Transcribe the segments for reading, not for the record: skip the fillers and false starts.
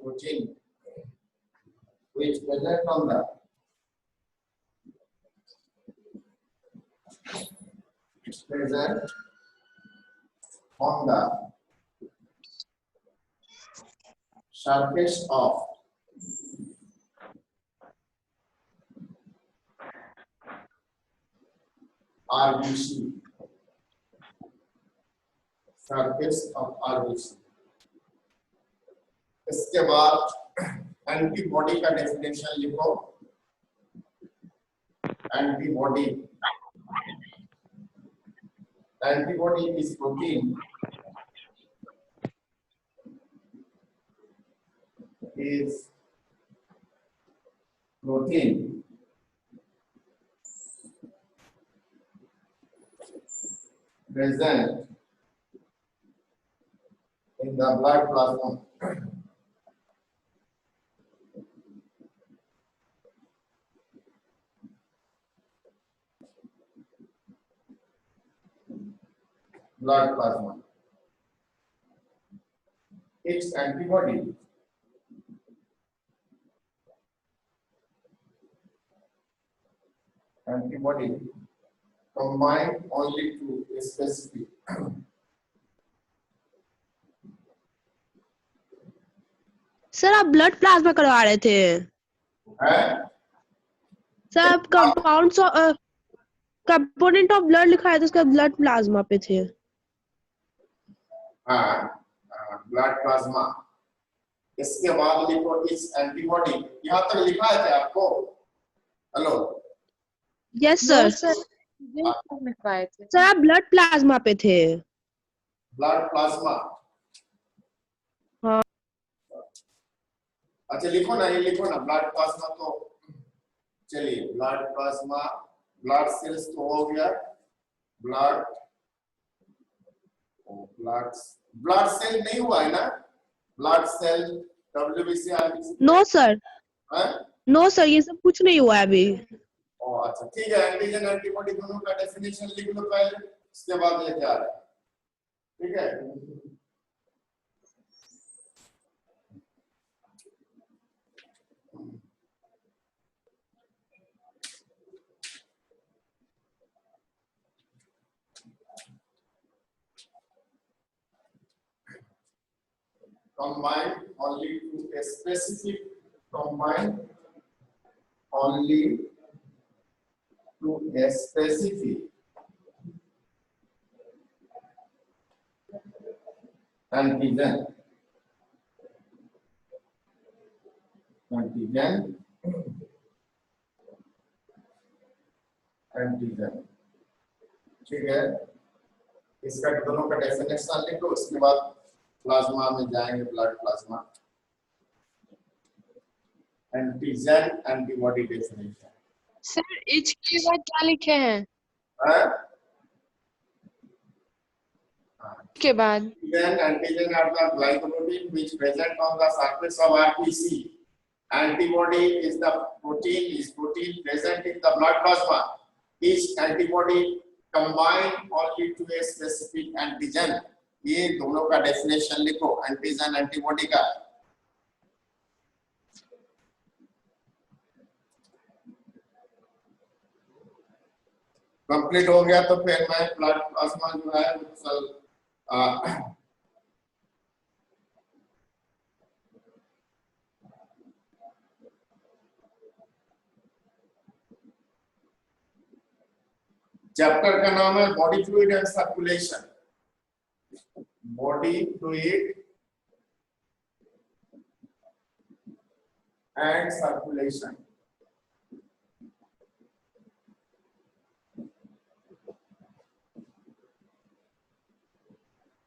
protein which present on the surface of RBC. Surface of RBC. इसके बाद antibody का definition लिखो. Antibody is protein present in the blood plasma. Blood plasma. Its antibody combined only to a specific sir आप blood plasma करवा रहे थे. Sir आप component of blood लिखा है तो उसका ब्लड प्लाज्मा पे थे. Blood plasma. इसके बाद लिखो इस एंटीबॉडी. यहाँ तक लिखा है क्या आपको? हेलो. Yes sir. सर आप ब्लड प्लाज्मा पे थे. Blood plasma. हाँ. अच्छा लिखो ना, ये लिखो ना ब्लड प्लाज्मा. तो चलिए ब्लड प्लाज्मा. ब्लड सेल्स तो हो गया. ब्लड सेल नहीं हुआ है ना? Blood cell WBC RBC. No sir. No sir ये सब कुछ नहीं हुआ है अभी. अच्छा ठीक है. एंटीजन एंटीबॉडी दोनों का डेफिनेशन लिख लो पहले, उसके बाद ये क्या है. ठीक है. Combined only to a specific antigen. ठीक है. इसका दोनों का डेफिनेशन लिखो, उसके बाद प्लाज्मा में जाएंगे. Blood plasma. Antigen antibody definition. Sir H के बाद क्या लिखे हैं? के बाद antigen are the glycoprotein which present on the surface of RBC. Antibody is the protein present in the blood plasma. Each antibody combined only to a specific antigen. ये दोनों का डेफिनेशन लिखो एंटीजन एंटीबॉडी का. Complete हो गया तो फिर मैं ब्लड प्लाज्मा जो है चैप्टर का नाम है body fluid and circulation. Body fluid and circulation.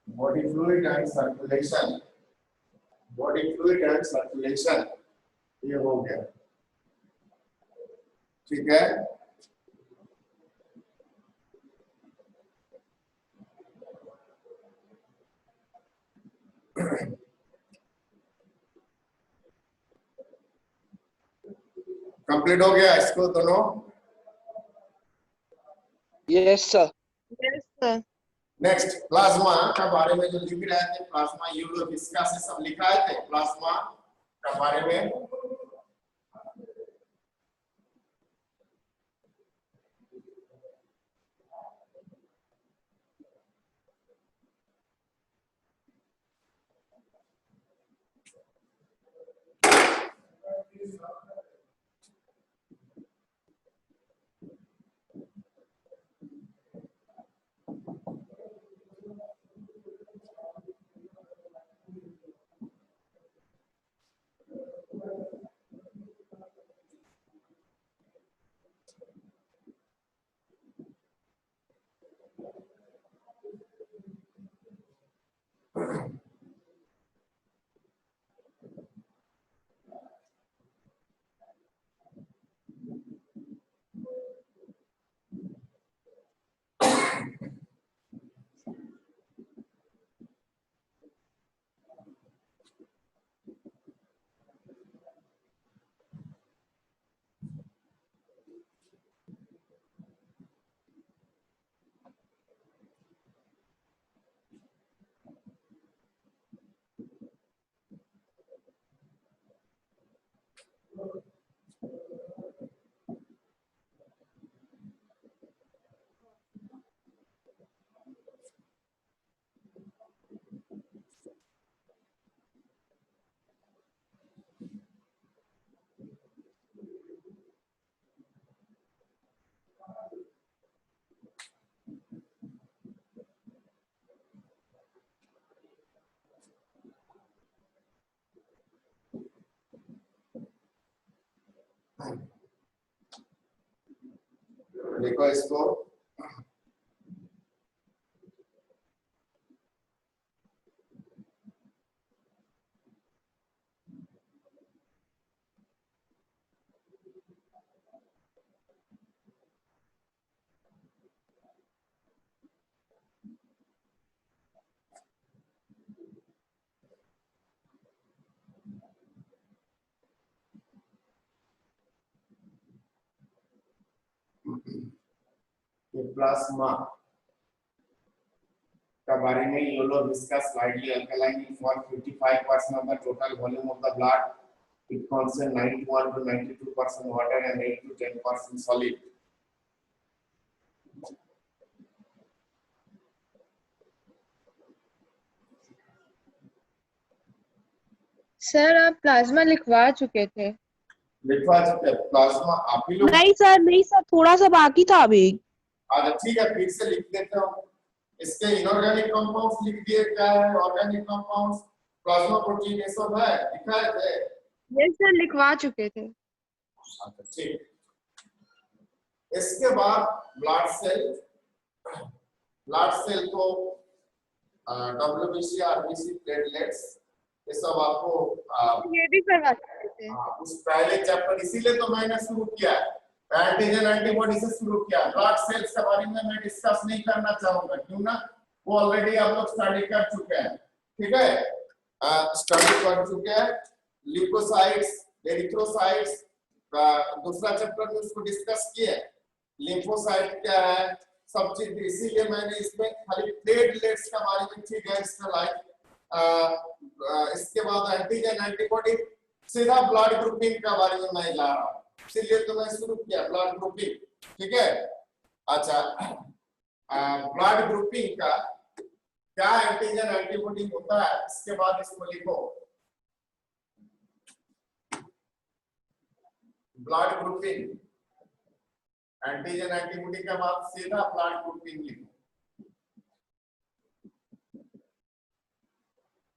Body fluid and circulation. ये हो गया. ठीक है. कंप्लीट हो गया इसको दोनों. Yes sir. Yes sir. Next plasma का बारे में जो लिख रहे थे, प्लाज्मा यूरो विस्का से सब लिखा है थे. प्लाज्मा के बारे में देखो इसको प्लाज्मा के बारे में yellow viscous slightly alkaline for 55% of the total volume of the blood. It contains 91 to 92% water and 8 to 10% solid. Sir आप प्लाज्मा लिखवा चुके थे। लिखवा चुके प्लाज्मा आप ही लोग? नहीं सर थोड़ा सा बाकी था अभी। अच्छा ठीक है, फिर से लिख देता हूँ। इसके इनऑर्गेनिक कंपाउंड्स लिख दिए, क्या है ऑर्गेनिक कंपाउंड्स, प्लाज्मा प्रोटीन ये सब है, लिखा है? यस सर लिखवा चुके थे। अच्छा ठीक। इसके बाद ब्लड सेल को WBC RBC प्लेटलेट्स ये सब आपको ये भी करवा चुके थे। उस पहले चैप्टर, इसीलिए तो मैंने शुरू किया एंटीजन एंटीबॉडी से शुरू किया। ब्लड सेल्स के बारे में मैं डिस्कस नहीं करना चाहूंगा, क्यों ना, वो ऑलरेडी आप लोग स्टडी कर चुके हैं, ठीक है, स्टडी कर चुके हैं। ल्यूकोसाइट्स, एरिथ्रोसाइट्स दूसरा चैप्टर में उसको डिस्कस किए। लिम्फोसाइट क्या है, सब चीज, इसीलिए मैंने इसमें खाली प्लेटलेट्स के बारे में, ठीक है, इसका लाइक इसके बाद एंटीजन एंटीबॉडी, सीधा ब्लड ग्रुपिंग के बारे में मैं जा रहा हूँ, इसलिए तो मैं शुरू किया ब्लड ग्रुपिंग, ठीक है। अच्छा, ब्लड ग्रुपिंग का क्या एंटीजन एंटीबॉडी होता है, इसके बाद इसको लिखो। ब्लड ग्रुपिंग, एंटीजन एंटीबॉडी के बाद सीधा ब्लड ग्रुपिंग लिखो।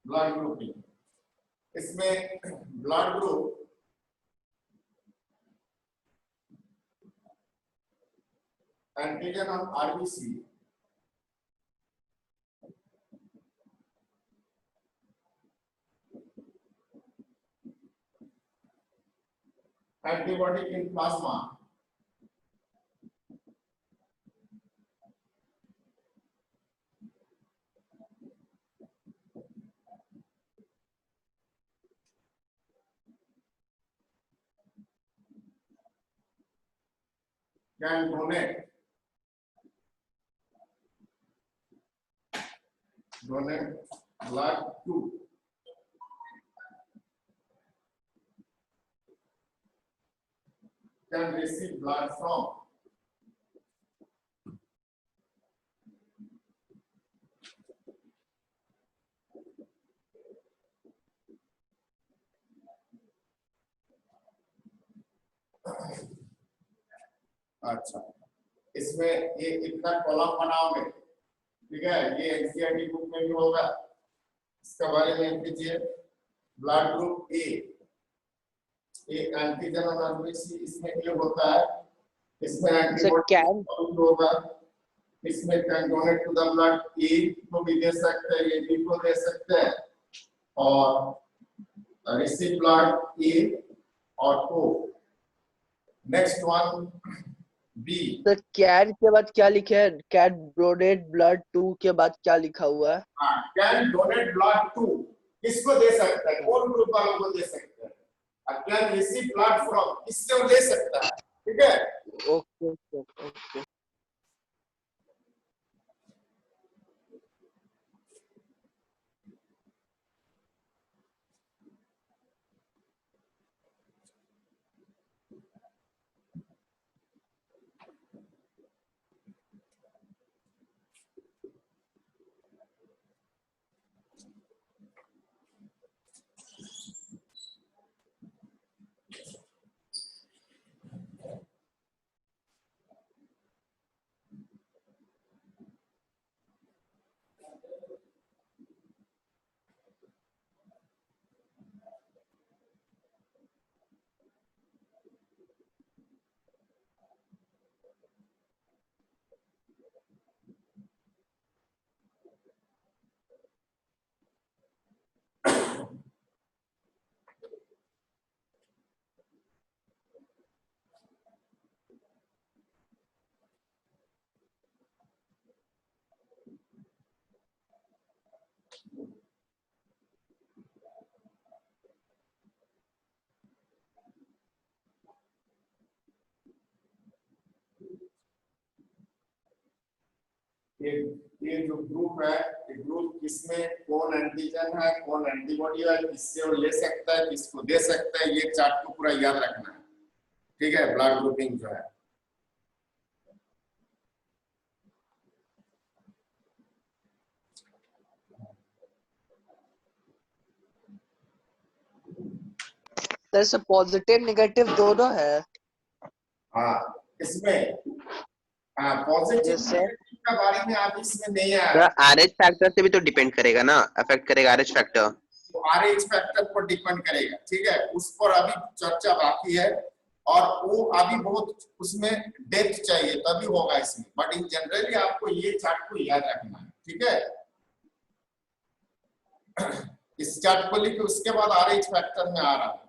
ब्लड ग्रुपिंग, इसमें blood group antigen of RBC, antibody in plasma, can donate blood to can receive blood from. अच्छा, इसमें ये इतना कॉलम बनाओगे, ठीक है, ये एनसीईआरटी बुक में भी होगा, इसके बारे में कीजिए। ब्लड ग्रुप ए, एंटीजन और आरबीसी इसमें ये होता है, इसमें एंटीबॉडी होगा, इसमें can donate to the blood, A को भी दे सकते हैं, ये बी को दे सकते हैं, और रिसीव ब्लड ए और ओ। Next one B. तो कैन के बाद क्या लिखे है? कैन डोनेट ब्लड टू के बाद क्या लिखा हुआ है? कैन डोनेट ब्लड टू, किसको दे सकता है, कौन ग्रुप वालों को दे सकता है। कैन रिसीव ब्लड फ्रॉम, किससे वो ले सकता है, ठीक है। Okay okay okay. ये जो ग्रुप है, ये ग्रुप किसमें कौन एंटीजन है, कौन एंटीबॉडी है, किससे वो ले सकता है, किसको दे सकता है, ये चार्ट को पूरा याद रखना है, ठीक है। ब्लड ग्रुपिंग जो है, सर पॉजिटिव नेगेटिव दोनों है। हाँ इसमें पॉजिटिव का बारे में आप इसमें नहीं आया। आरएच फैक्टर से भी तो डिपेंड करेगा ना, अफेक्ट करेगा आरएच फैक्टर, तो आरएच फैक्टर पर डिपेंड करेगा, ठीक है, उस पर अभी चर्चा बाकी है, और वो अभी बहुत उसमें डेप्थ चाहिए तभी होगा इसमें, बट इन जनरली आपको ये चार्ट को याद रखना है, ठीक है। इस चार्ट को लिख, उसके बाद आरएच फैक्टर में आ रहा है।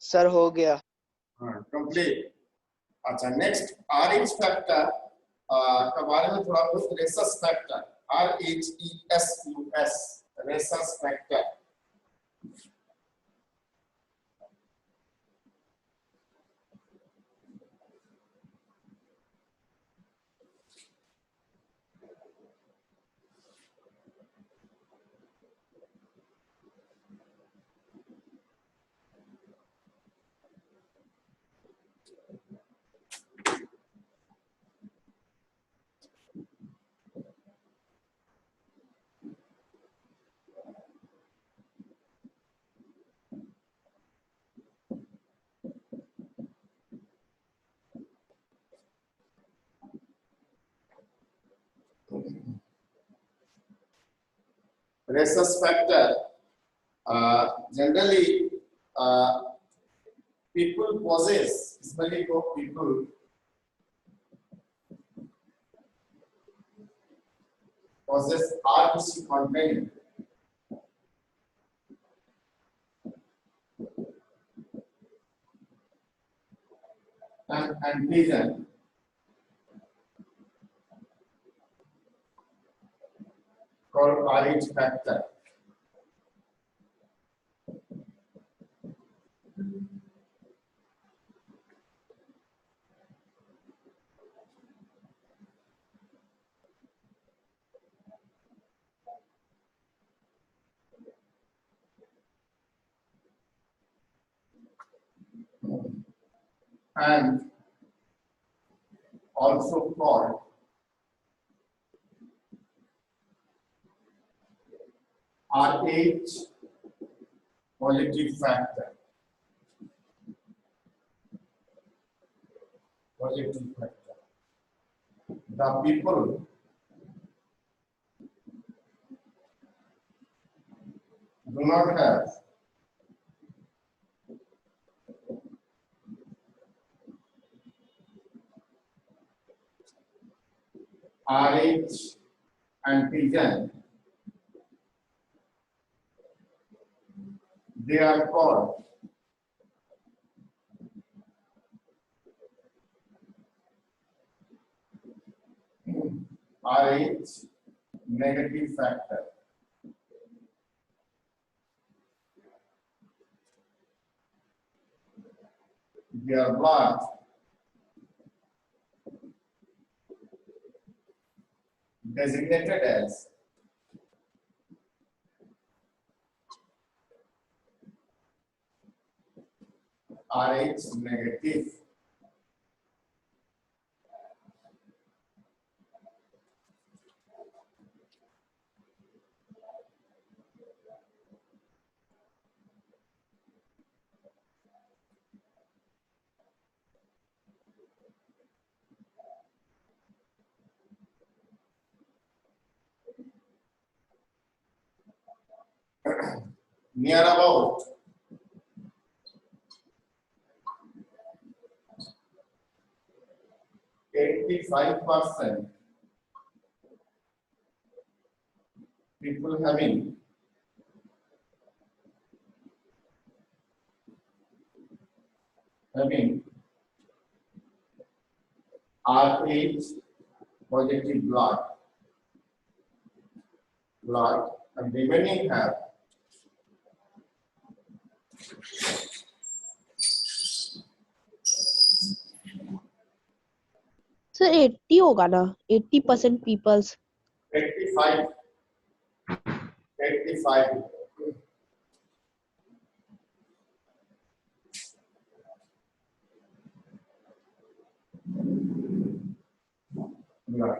सर हो गया। कंप्लीट। अच्छा, नेक्स्ट आरएच फैक्टर के बारे में थोड़ा बहुत, rhesus factor, RHESUS, rhesus factor. rhesus factor, generally people possess, especially for people possess RBC content and antigen called RH factor. And also called RH positive factor. Positive factor. The people do not have RH antigen, they are called RH negative factor. Their blood designated as RH negative. Near about 85% people having RH positive blood and remaining have sir 80 होगा ना 80% peoples 85. Blood.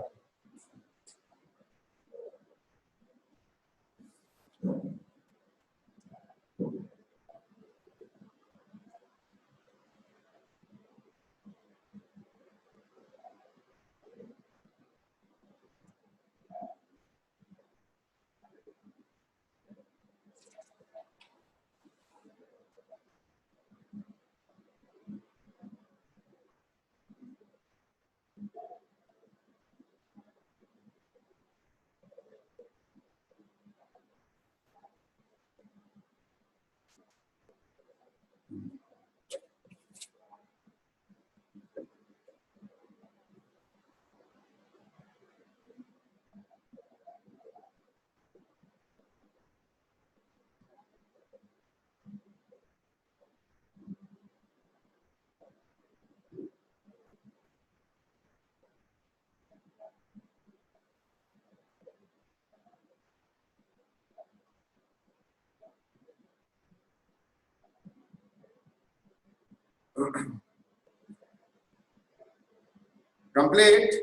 Complete.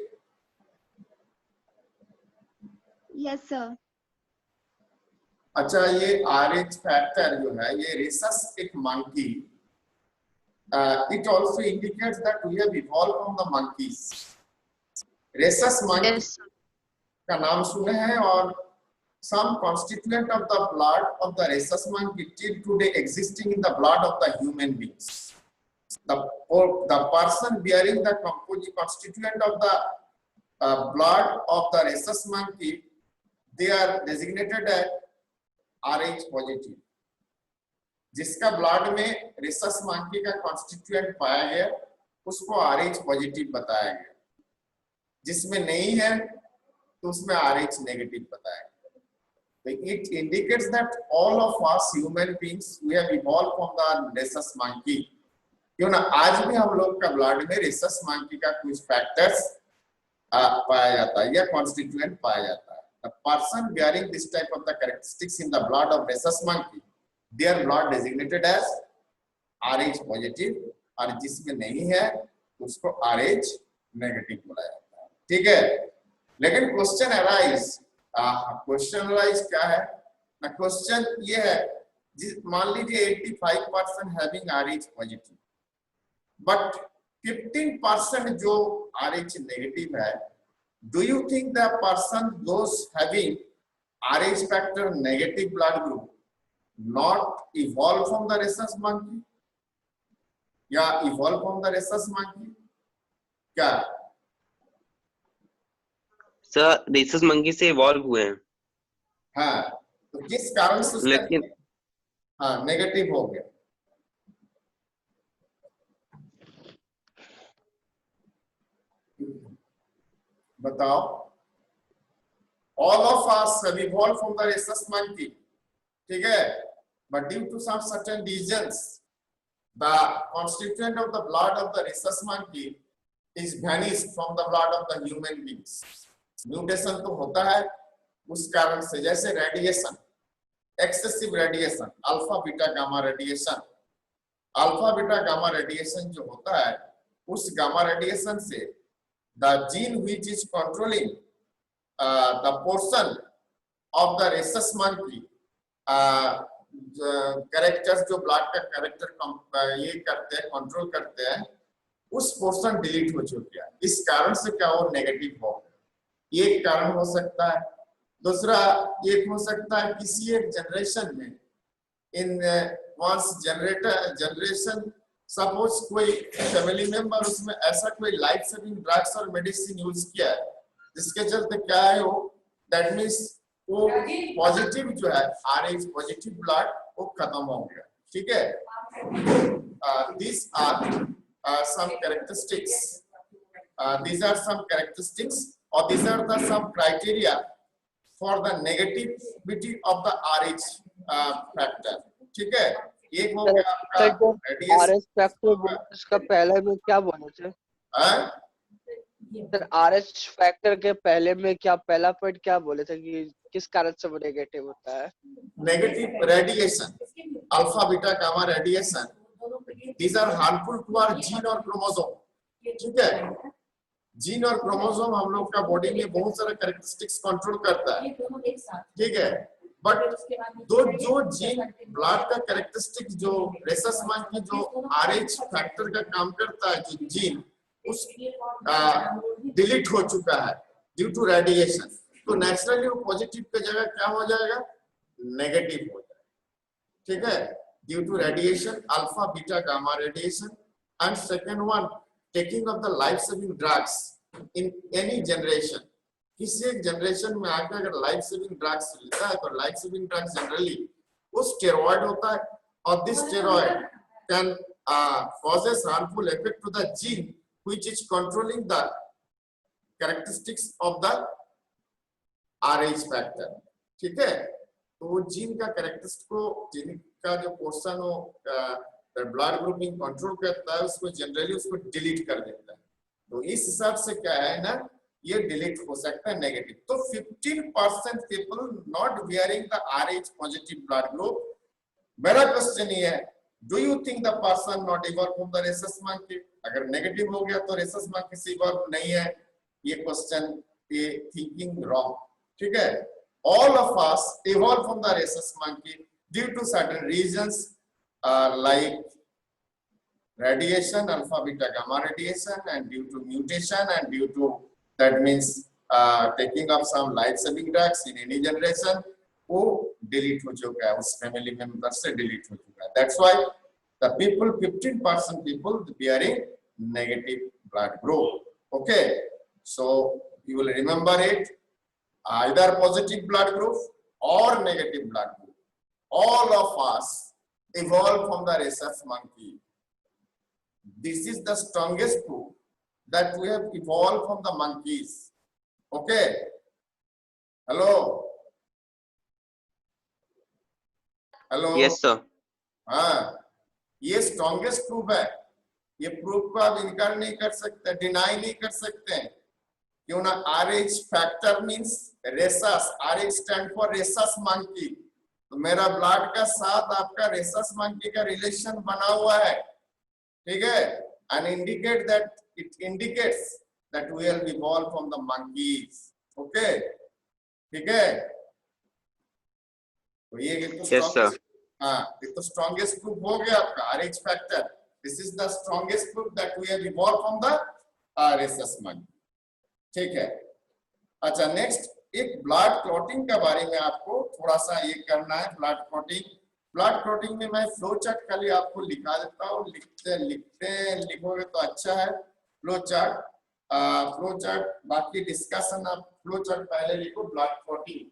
Yes sir अच्छा ये RH factor जो है ये rhesus एक monkey. It also indicates that we have evolved from the monkeys. Rhesus monkey. Yes. का नाम सुने हैं और some constituent of the blood of the rhesus monkey till today existing in the blood of the human beings. The person bearing the constituent of the blood of the rhesus monkey, they are designated as RH positive. जिसका blood में rhesus monkey का constituent पाया गया उसको RH positive बताया गया, जिसमें नहीं है तो उसमें RH negative बताया गया. It indicates that all of us human beings we have evolved from the rhesus monkey. क्यों ना आज भी हम लोग का ब्लड में rhesus monkey का कुछ फैक्टर्स पाया जाता है या कॉन्स्टिट्यूएंट पाया जाता है. The person bearing this type of the characteristics in the blood of rhesus monkey, their blood designated as RH positive, और जिसमें नहीं है उसको RH negative बोला जाता है. ठीक है, लेकिन क्वेश्चन अराइज क्या है ना, क्वेश्चन ये है मान लीजिए 85% हैविंग RH पॉजिटिव बट 15% जो RH नेगेटिव है, do you think the person those having RH factor negative blood group not evolve from the rhesus monkey या evolve from the rhesus monkey? क्या सर rhesus monkey से evolve हुए हैं. हाँ, तो किस कारण से उसका लेकिन हाँ नेगेटिव हो गया? बताओ. All of us have evolved from the rhesus monkey, ठीक है, but due to some certain reasons, the constituent of the blood of the rhesus monkey is vanished from the blood of the human beings. Mutation तो होता है उस कारण से, जैसे radiation, excessive radiation, alpha beta gamma radiation. Alpha beta gamma radiation जो होता है उस गामा रेडिएशन से the gene which is controlling the portion of the rhesus monkey characters जो ब्लड का कैरेक्टर ये करते हैं, कंट्रोल करते हैं, उस पोर्शन डिलीट हो चुका है. इस कारण से क्या वो नेगेटिव हो गया, ये एक कारण हो सकता है. दूसरा एक हो सकता है किसी एक जनरेशन में इन वंस जनरेशन सपोज कोई फैमिली मेंबर उसमें ऐसा कोई लाइफ सेविंग ड्रग्स और मेडिसिन यूज किया है जिसके चलते क्या है वो, दैट मींस वो पॉजिटिव जो है RH पॉजिटिव ब्लड वो खत्म हो गया. ठीक है, these are some characteristics. These are some characteristics or these are the some criteria for the negativity of the RH factor. ठीक है, एक हो गया आपका RH फैक्टर, इसका पहले में क्या बोले थे सर? RH फैक्टर के पहले में क्या पहला पॉइंट क्या बोले थे कि किस कारण से वो नेगेटिव होता है? Negative radiation, alpha beta gamma radiation, these are harmful to our gene और क्रोमोसोम. ठीक है, जीन और क्रोमोसोम हम लोग का बॉडी में बहुत सारे कैरेक्टरिस्टिक्स कंट्रोल करता है. ठीक है, बट जो जीन ब्लड का कैरेक्टरिस्टिक जो rhesus monkey जो RH फैक्टर का काम करता है, जो जीन उस डिलीट हो चुका है ड्यू टू रेडिएशन, तो नेचुरली वो पॉजिटिव के जगह क्या हो जाएगा, नेगेटिव हो जाएगा. ठीक है, due to radiation, alpha beta gamma radiation. And second one, taking off the life saving drugs in any generation. किसी एक जनरेशन में आकर अगर लाइफ सेविंग ड्रग्स लेता है तो लाइफ सेविंग ड्रग्स जनरली वो स्टेरॉइड होता है और this steroid can causes harmful effect to the gene which is controlling the characteristics of the RH factor. ठीक है, तो वो जीन का कैरेक्टरिस्टिक को, जीन का जो पोर्शन हो ब्लड ग्रुपिंग कंट्रोल करता है उसको जनरली उसको डिलीट कर देता है. तो इस हिसाब से क्या है ना, ये डिलीट हो सकता है नेगेटिव. तो 15% people not wearing the RH positive blood group. मेरा क्वेश्चन ये है, do you think the person not evolve from the rhesus monkey? अगर नेगेटिव हो गया तो rhesus monkey से इवॉल्व नहीं है, ये क्वेश्चन ये थिंकिंग रॉन्ग. ठीक है, all of us evolved from the rhesus monkey due to certain reasons like radiation, alpha beta gamma radiation, and due to mutation and due to that means taking up some life saving drugs in any generation, वो delete हो चुका है, उस family member से delete हो चुका है. That's why the people, 15% people bearing negative blood group. Okay, so you will remember it, either positive blood group or negative blood group. All of us evolved from the rhesus monkey. This is the strongest proof that we have evolved from the monkeys. Okay. Hello. Hello. Yes, sir. हाँ, ये strongest proof है. ये proof को आप इनकार नहीं कर सकते, डिनाई नहीं कर सकते हैं. क्यों ना? RH factor means rhesus. RH stand for rhesus monkey. तो मेरा ब्लड का साथ आपका रेसस मंकी का रिलेशन बना हुआ है. ठीक है? And indicate that, it indicates that we will evolve from the monkeys. Okay, ठीक है? तो ये Yes, sir. हाँ, ये तो स्ट्रॉन्गेस्ट प्रूफ हो गया आपका RH factor. This is the strongest proof that we have evolve from the rhesus monkey. ठीक है. अच्छा, नेक्स्ट एक ब्लड क्लॉटिंग के बारे में आपको थोड़ा सा ये करना है. ब्लड क्लॉटिंग, ब्लड क्लॉटिंग में मैं फ्लो चार्ट खाली आपको लिखा देता हूँ. लिखोगे तो अच्छा है. फ्लो चार्ट बाकी डिस्कशन आप फ्लो चार्ट पहले लिखो. Blood clotting,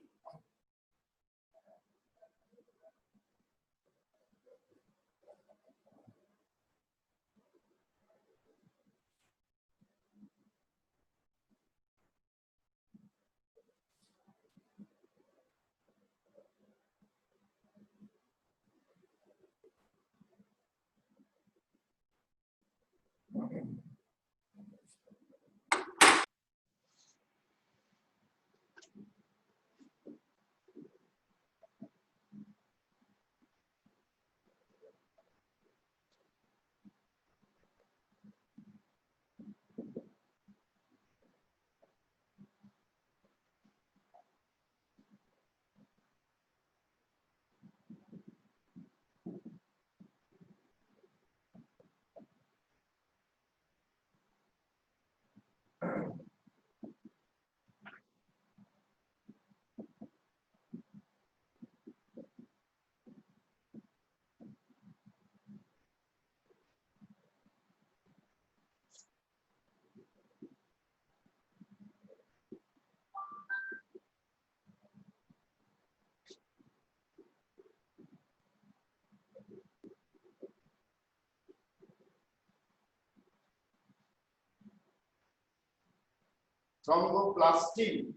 thromboplastin,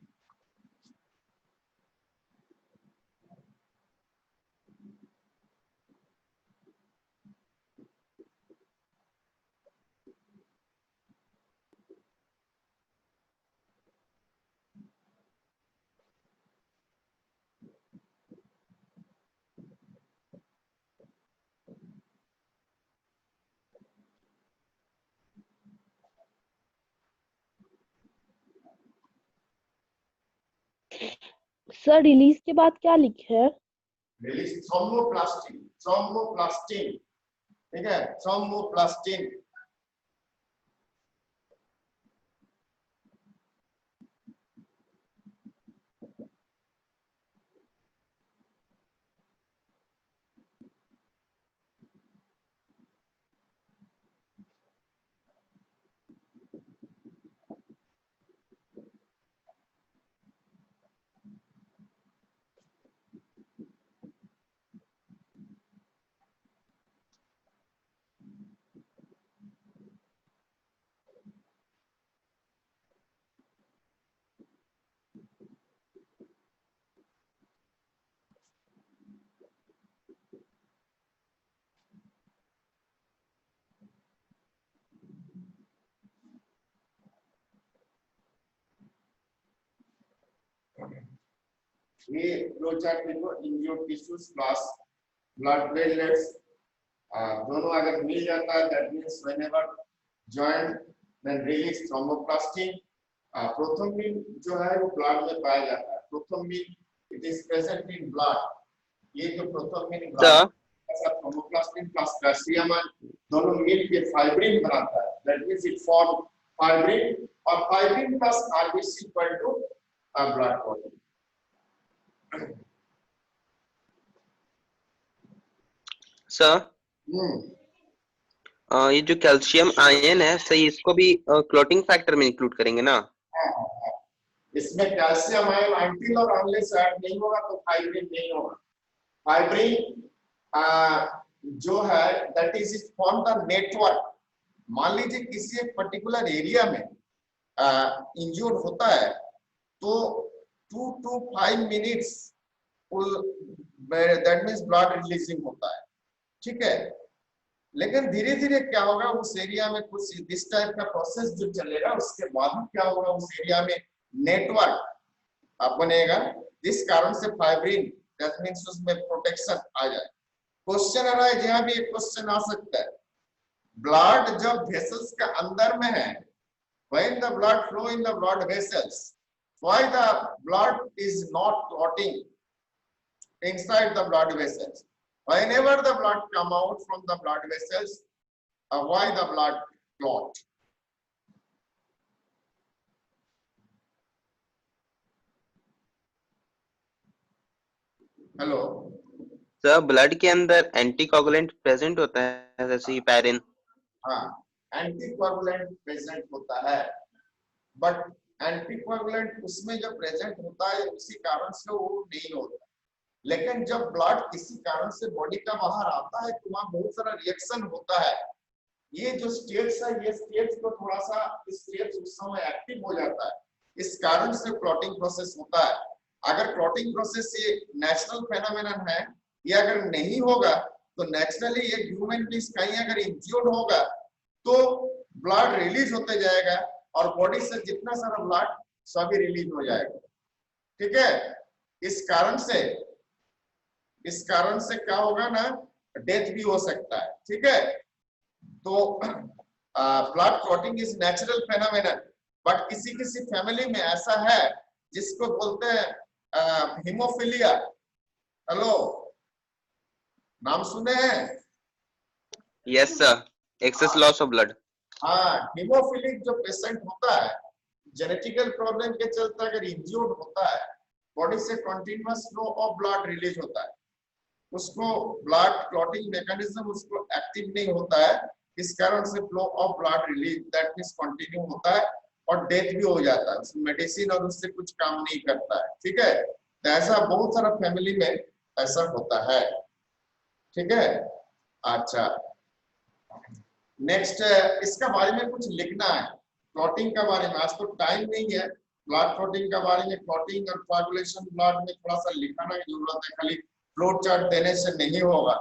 sir release के बाद क्या लिखे है? Release thromboplastin. ठीक है, थ्रोम्बोप्लास्टिन. ये फ्लो चार्ट देखो. Injured tissues plus blood platelets दोनों अगर मिल जाता है, that means whenever joint then release thromboplastin. Prothrombin जो है वो ब्लड में पाया जाता है. Prothrombin it is present in blood. ये जो प्रोथ्रोम्बिन ब्लड ऐसा थ्रोम्बोप्लास्टिन प्लस कैल्शियम दोनों मिल के फाइब्रिन बनाता है. That means it form fibrin और fibrin plus RBC equal to blood clotting. Sir ये जो कैल्शियम आयन है सही, इसको भी क्लॉटिंग फैक्टर में इंक्लूड करेंगे ना? इसमें कैल्शियम आयन अनटिल और अनलेस ऐड नहीं होगा तो फाइब्रिन नहीं होगा। फाइब्रिन जो है that is form the network. मान लीजिए किसी एक पर्टिकुलर एरिया में इंज्योर्ड होता है तो 2 to 5 minutes that means blood releasing होता है, ठीक है। लेकिन धीरे धीरे क्या होगा, उस एरिया में कुछ इस टाइप का प्रोसेस जो चलेगा, उसके बाद क्या होगा, उस एरिया में नेटवर्क बनेगा, जिस कारण से फाइब्रिन दैट मींस उसमें प्रोटेक्शन आ जाए। क्वेश्चन आ रहा है, जहां भी एक क्वेश्चन आ सकता है, ब्लड जब वेसल्स के अंदर में है, when the blood flow in the blood vessels, why the blood is not clotting inside the blood vessels? Whenever the blood come out from the blood vessels, why the blood clot? Hello sir blood के अंदर anticoagulant present होता है, जैसे पैरिन। हाँ, anticoagulant present होता है, but anticoagulant उसमें जो प्रेजेंट होता है उसी कारण से वो नहीं होता। लेकिन जब ब्लड किसी कारण से बॉडी का बाहर आता है तो वहां बहुत सारा रिएक्शन होता है। ये जो स्टेट्स है, ये स्टेट्स को थोड़ा सा स्टेट्स उस समय एक्टिव हो जाता है, इस कारण से क्लॉटिंग प्रोसेस होता है। अगर क्लॉटिंग प्रोसेस ये नेचुरल फेनोमेनन है, ये अगर नहीं होगा तो नेचुरली एक ह्यूमन बीइंग कहीं अगर इंज्योर्ड होगा तो ब्लड रिलीज होते जाएगा और बॉडी से जितना सारा ब्लड सभी रिलीज हो जाएगा, ठीक है। इस कारण से क्या होगा ना, डेथ भी हो सकता है, ठीक है। तो blood clotting is natural phenomenon, but किसी किसी फैमिली में ऐसा है जिसको बोलते हैं हीमोफीलिया। हेलो, नाम सुने हैं? Yes sir, excess loss of blood. हाँ, हीमोफिलिक जो पेशेंट होता है, जेनेटिकल प्रॉब्लम के चलते अगर इंज्योर्ड होता है, बॉडी से continuous flow of blood release होता है, उसको ब्लड क्लॉटिंग मैकेनिज्म उसको एक्टिव नहीं होता है, इस कारण से flow of blood release that means continue होता है और डेथ भी हो जाता है। उसमें मेडिसिन और उससे कुछ काम नहीं करता है, ठीक है। तो ऐसा बहुत सारा फैमिली में ऐसा होता है, ठीक है। अच्छा, नेक्स्ट इसका बारे में कुछ लिखना है, क्लॉटिंग के बारे में। आज तो टाइम नहीं है, ब्लड क्लॉटिंग के बारे में, क्लॉटिंग और कोआगुलेशन ब्लड में थोड़ा सा लिखाना की जरूरत है, खाली फ्लो चार्ट देने से नहीं होगा,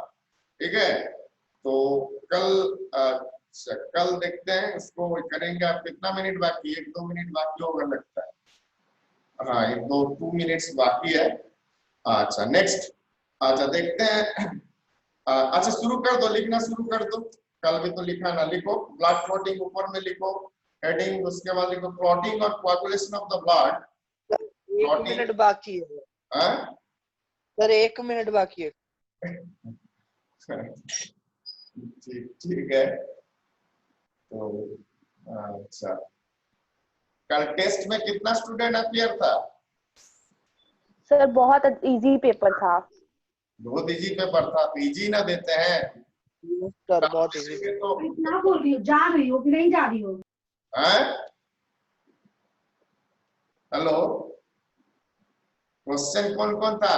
ठीक है। तो कल देखते हैं, इसको करेंगे। आप कितना मिनट बाकी है? 1-2 मिनट बाकी होगा लगता है, हाँ 2 मिनट्स बाकी है। अच्छा नेक्स्ट, अच्छा देखते हैं। अच्छा शुरू कर दो, लिखना शुरू कर दो। कल भी तो लिखा ना, लिखो ब्लड क्लॉटिंग ऊपर में लिखो हेडिंग, उसके बाद लिखो क्लॉटिंग और coagulation of the blood. 1 minute बाकी है सर, 1 मिनट बाकी है। ठीक है। तो अच्छा, कल टेस्ट में कितना स्टूडेंट अपीयर था? सर बहुत इजी पेपर था। बहुत इजी पेपर था, तो इजी ना देते हैं सर बहुत इजी। तो कितना बोल रही हो, जा रही हो कि नहीं जा रही हो? हेलो, क्वेश्चन कौन कौन था?